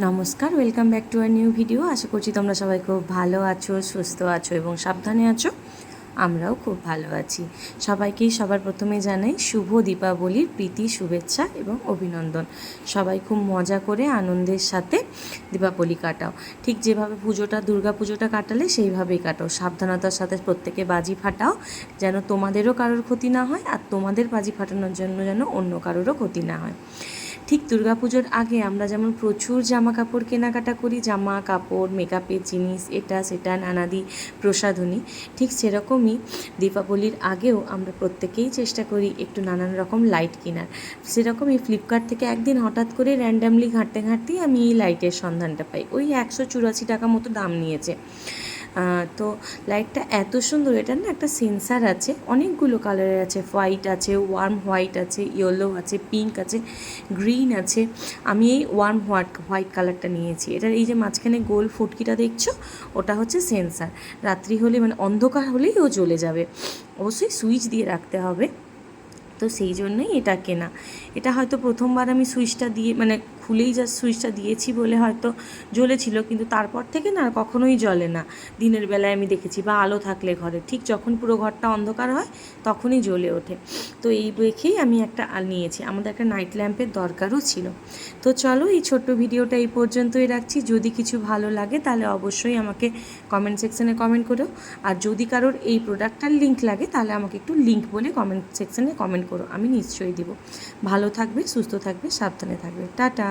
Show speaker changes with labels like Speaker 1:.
Speaker 1: নমস্কার, welcome back to our new video. আশা করছি তোমরা সবাই খুব ভালো আছো, সুস্থ আছো এবং সাবধানে আছো। আমরাও খুব ভালো আছি। সবাইকেই সবার প্রথমে জানাই শুভ দীপাবলির প্রীতি, শুভেচ্ছা এবং অভিনন্দন। সবাই খুব মজা করে আনন্দের সাথে দীপাবলি কাটাও। ঠিক যেভাবে দুর্গা পুজোটা কাটালে সেইভাবেই কাটাও। সাবধানতার সাথে প্রত্যেকে বাজি ফাটাও, যেন তোমাদেরও কারোর ক্ষতি না হয়, আর তোমাদের বাজি ফাটানোর জন্য যেন অন্য কারোরও ক্ষতি না হয়। ঠিক দুর্গাপুজোর আগে আমরা যেমন প্রচুর জামা কাপড় কেনাকাটা করি, জামা কাপড়, মেকআপের জিনিস, এটা সেটা নানাদি প্রসাধনী, ঠিক সেরকমই দীপাবলির আগেও আমরা প্রত্যেকেই চেষ্টা করি একটু নানান রকম লাইট কেনার। সেরকমই ফ্লিপকার্ট থেকে একদিন হঠাৎ করে র্যান্ডামলি ঘাঁটতেই আমি এই লাইটের সন্ধানটা পাই। ওই 184 টাকা মতো দাম নিয়েছে। তো লাইটটা এত সুন্দর, এটার না একটা সেন্সার আছে, অনেকগুলো কালারের আছে, হোয়াইট আছে, ওয়ার্ম হোয়াইট আছে, ইয়েলো আছে, পিঙ্ক আছে, গ্রিন আছে। আমি এই ওয়ার্ম হোয়াইট কালারটা নিয়েছি। এটার এই যে মাঝখানে গোল ফুটকিটা দেখছো, ওটা হচ্ছে সেন্সার। রাত্রি হলে মানে অন্ধকার হলেই ও জ্বলে যাবে, অবশ্যই সুইচ দিয়ে রাখতে হবে। তো সেই জন্যই এটা কেনা। এটা হয়তো প্রথমবার আমি সুইচটা দিয়ে মানে খুলেই জাস্ট সুইচটা দিয়েছি বলে হয়তো জ্বলেছিল, কিন্তু তারপর থেকে না কখনোই জ্বলে না। দিনের বেলায় আমি দেখেছি, বা আলো থাকলে ঘরে, ঠিক যখন পুরো ঘরটা অন্ধকার হয় তখনই জ্বলে ওঠে। তো এই দেখেই আমি একটা নিয়েছি। আমাদের একটা নাইট ল্যাম্পের দরকারও ছিল। তো চলো, এই ছোট্ট ভিডিওটা এই পর্যন্তই রাখছি। যদি কিছু ভালো লাগে তাহলে অবশ্যই আমাকে কমেন্ট সেকশানে কমেন্ট করো। আর যদি কারোর এই প্রোডাক্টটার লিঙ্ক লাগে তাহলে আমাকে একটু লিঙ্ক বলে কমেন্ট সেকশানে কমেন্ট করো, আমি নিশ্চয়ই দিব। ভালো থাকবে, সুস্থ থাকবে, সাবধানে থাকবে। টাটা।